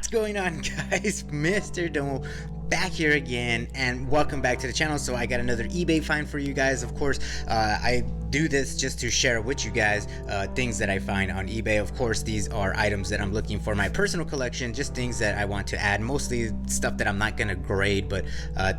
What's going on, guys? Mr. Domo back here again, and welcome back to the channel. So I got another eBay find for you guys. Of course, I do this just to share with you guys things that I find on eBay. Of course, these are items that I'm looking for my personal collection, just things that I want to add, mostly stuff that I'm not gonna grade, but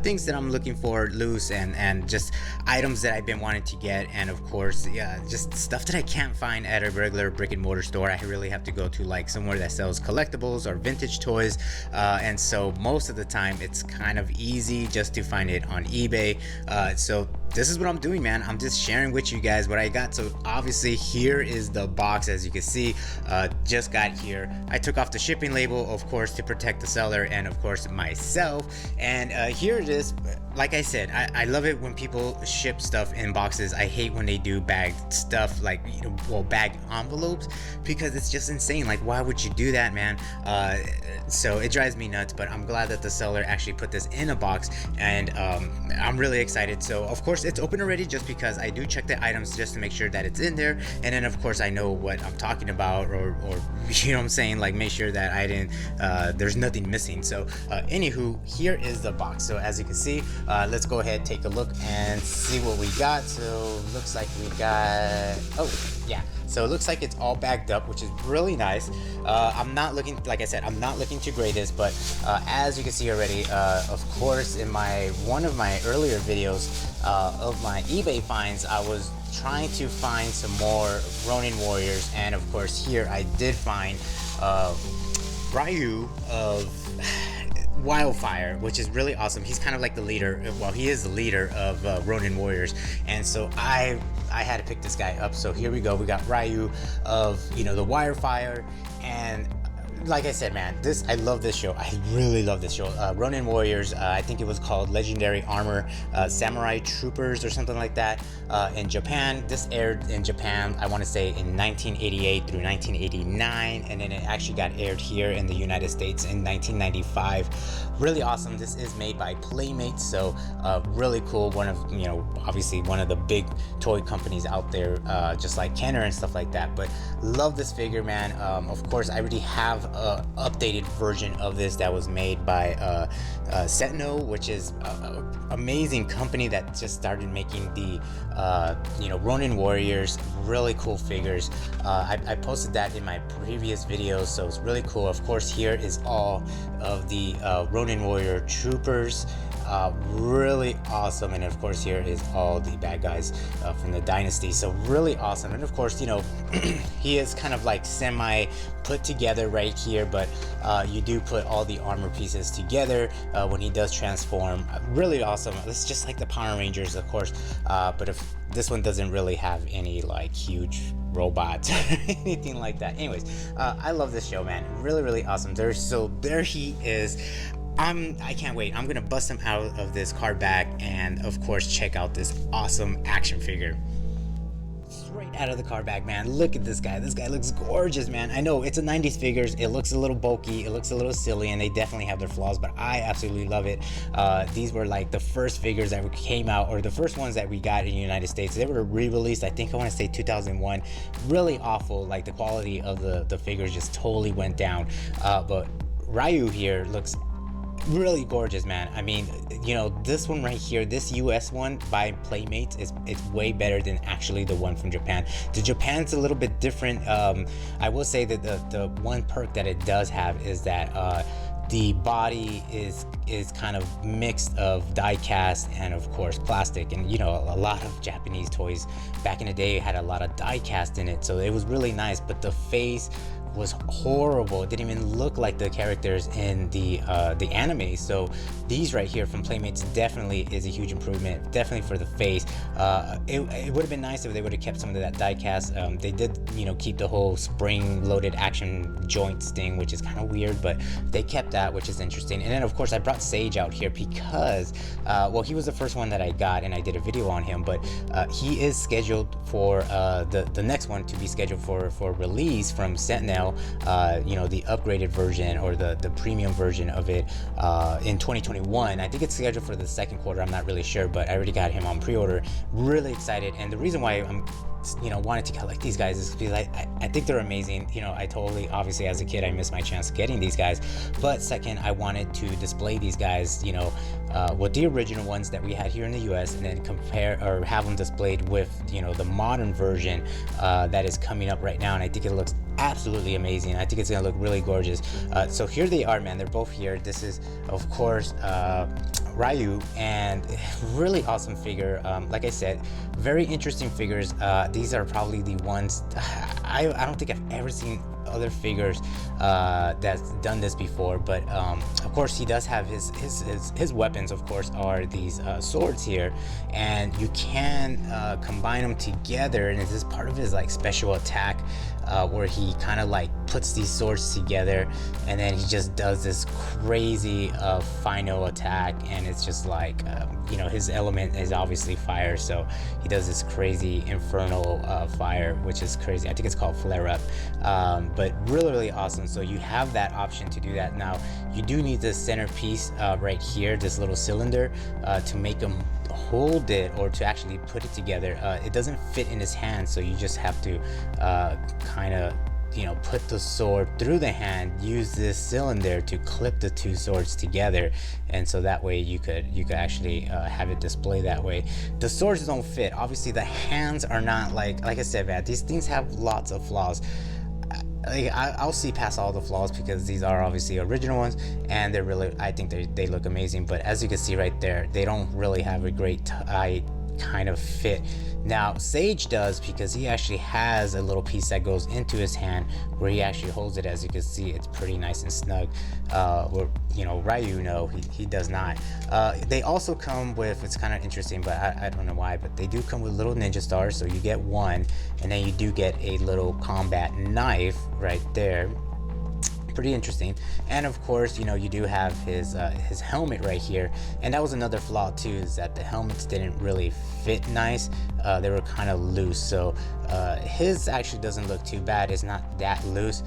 things that I'm looking for loose, and just items that I've been wanting to get. And of course, yeah, just stuff that I can't find at a regular brick and mortar store. I really have to go to like somewhere that sells collectibles or vintage toys, and so most of the time it's kind of easy just to find it on eBay. So this is what I'm doing, man. I'm just sharing with you guys what I got. So obviously here is the box, as you can see. Just got here. I took off the shipping label, of course, to protect the seller and of course myself. And here it is. Like I said, I love it when people ship stuff in boxes. I hate when they do bagged stuff, like, you know, well, bagged envelopes, because it's just insane. Like, why would you do that, man? So it drives me nuts, but I'm glad that the seller actually put this in a box, and I'm really excited. So of course it's open already, just because I do check the items just to make sure that it's in there, and then of course I know what I'm talking about, or you know what I'm saying, like make sure that I didn't there's nothing missing. So anywho, here is the box. So as you can see, let's go ahead, take a look and see what we got. So looks like we got, oh yeah, so it looks like it's all bagged up, which is really nice. I'm not looking, like I said, I'm not looking to grade this, but as you can see already, of course, in one of my earlier videos of my eBay finds, I was trying to find some more Ronin warriors, and of course here I did find Ryu of Wildfire, which is really awesome. He's kind of like the leader, well, he is the leader of Ronin warriors, and so I had to pick this guy up. So here we go, we got Ryu of, you know, the Wildfire. And like I said, man, I love this show. I really love this show. Ronin Warriors, I think it was called Legendary Armor Samurai Troopers or something like that, in Japan. This aired in Japan, I want to say in 1988 through 1989, and then it actually got aired here in the United States in 1995. Really awesome. This is made by Playmates, so really cool. One of, you know, obviously one of the big toy companies out there, just like Kenner and stuff like that. But love this figure, man. Of course, I already have updated version of this that was made by Sentinel, which is an amazing company that just started making the you know, Ronin Warriors. Really cool figures. I posted that in my previous videos, so it's really cool. Of course, here is all of the Ronin Warrior troopers. Really awesome. And of course here is all the bad guys from the dynasty, so really awesome. And of course, you know, he is kind of like semi put together right here, but you do put all the armor pieces together when he does transform. Really awesome. This is just like the Power Rangers, of course, but if this one doesn't really have any like huge robots or anything like that. Anyways, I love this show, man. Really awesome. There he is. I can't wait. I'm gonna bust him out of this card bag and of course check out this awesome action figure. Straight out of the card bag, man. Look at this guy. This guy looks gorgeous, man. I know it's a 90s figures. It looks a little bulky. It looks a little silly, and they definitely have their flaws, but I absolutely love it. These were like the first figures that came out, or the first ones that we got in the United States. They were re-released, I think I want to say 2001. Really awful. Like the quality of the figures just totally went down. But Ryu here looks really gorgeous, man. I mean, you know, this one right here, this US one by Playmates, it's way better than actually the one from Japan. The Japan's a little bit different. I will say that the one perk that it does have is that the body is kind of mixed of die cast and of course plastic, and you know, a lot of Japanese toys back in the day had a lot of die cast in it, so it was really nice. But the face was horrible. It didn't even look like the characters in the anime. So these right here from Playmates definitely is a huge improvement, definitely for the face. It would have been nice if they would have kept some of that die cast. They did, you know, keep the whole spring loaded action joints thing, which is kind of weird, but they kept that, which is interesting. And then of course I brought Sage out here because well, he was the first one that I got and I did a video on him, but he is scheduled for the next one to be scheduled for release from Sentinel, you know, the upgraded version or the premium version of it in 2021. I think it's scheduled for the second quarter. I'm not really sure, but I already got him on pre-order. Really excited. And the reason why I'm you know, wanted to collect these guys is because I think they're amazing. You know, I totally, obviously as a kid I missed my chance of getting these guys, but second, I wanted to display these guys, you know, with the original ones that we had here in the US, and then compare or have them displayed with, you know, the modern version that is coming up right now. And I think it looks absolutely amazing. I think it's gonna look really gorgeous. So here they are, man. They're both here. This is of course Ryu, and really awesome figure. Like I said, very interesting figures. These are probably the ones I don't think I've ever seen other figures that's done this before, but of course he does have his weapons, of course, are these swords here, and you can combine them together, and this is part of his like special attack where he kind of like puts these swords together, and then he just does this crazy final attack, and it's just like you know, his element is obviously fire, so he does this crazy infernal fire, which is crazy. I think it's called flare up, but really awesome. So you have that option to do that. Now you do need this center piece right here, this little cylinder, to make him hold it, or to actually put it together. It doesn't fit in his hand, so you just have to kind of, you know, put the sword through the hand, use this cylinder to clip the two swords together, and so that way you could actually have it display that way. The swords don't fit, obviously. The hands are not like I said, man, these things have lots of flaws. I'll see past all the flaws because these are obviously original ones, and they're really, I think they look amazing. But as you can see right there, they don't really have a great tight kind of fit. Now Sage does, because he actually has a little piece that goes into his hand where he actually holds it. As you can see, it's pretty nice and snug. Where, you know, Ryu, no, he does not. They also come with, it's kind of interesting, but I don't know why, but they do come with little ninja stars. So you get one, and then you do get a little combat knife right there. Pretty interesting. And of course, you know, you do have his helmet right here, and that was another flaw too, is that the helmets didn't really fit nice. They were kind of loose, so his actually doesn't look too bad. It's not that loose.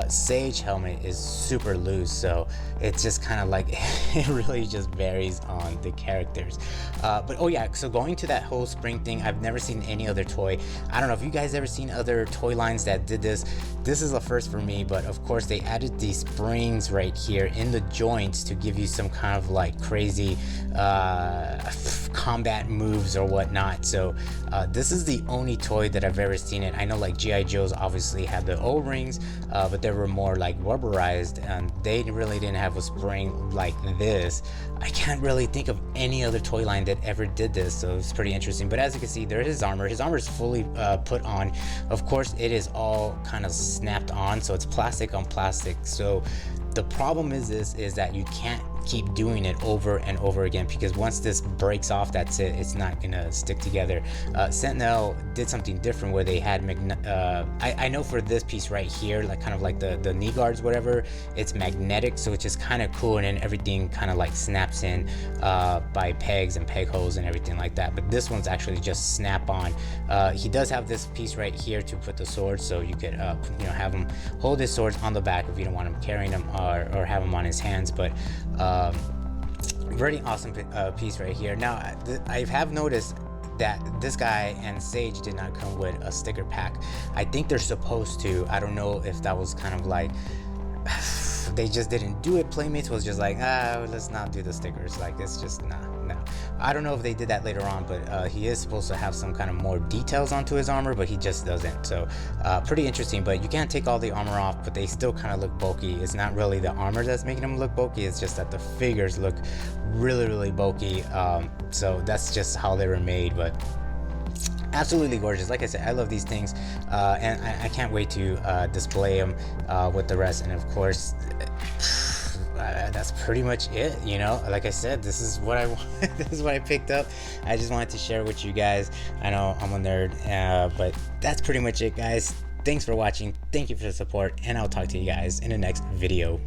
Sage helmet is super loose, so it's just kind of like it really just varies on the characters. But oh yeah, so going to that whole spring thing, I've never seen any other toy. I don't know if you guys ever seen other toy lines that did this. This is a first for me, but of course they added these springs right here in the joints to give you some kind of like crazy combat moves or whatnot. So this is the only toy that I've ever seen it. I know like G.I. Joe's obviously had the O-rings, but they were more like rubberized, and they really didn't have a spring like this. I can't really think of any other toy line that ever did this, so it's pretty interesting. But as you can see, there is his armor. His armor is fully put on. Of course, it is all kind of snapped on, so it's plastic on plastic. So the problem is that you can't keep doing it over and over again, because once this breaks off, that's it. It's not gonna stick together. Sentinel did something different where they had I know for this piece right here, like kind of like the knee guards, whatever, it's magnetic, so it's just kind of cool, and then everything kind of like snaps in by pegs and peg holes and everything like that. But this one's actually just snap on. He does have this piece right here to put the sword, so you could you know, have him hold his swords on the back if you don't want him carrying them, or have him on his hands. But very awesome piece right here. Now I have noticed that this guy and Sage did not come with a sticker pack. I think they're supposed to. I don't know if that was kind of like they just didn't do it. Playmates was just like, let's not do the stickers. Like, it's just no. I don't know if they did that later on, but he is supposed to have some kind of more details onto his armor, but he just doesn't. So pretty interesting. But you can't take all the armor off, but they still kind of look bulky. It's not really the armor that's making them look bulky, it's just that the figures look really bulky. So that's just how they were made. But absolutely gorgeous. Like I said, I love these things, and I can't wait to display them with the rest. And of course, that's pretty much it. You know, like I said, this is what I this is what I picked up. I just wanted to share with you guys. I know I'm a nerd, but that's pretty much it, guys. Thanks for watching. Thank you for the support, and I'll talk to you guys in the next video.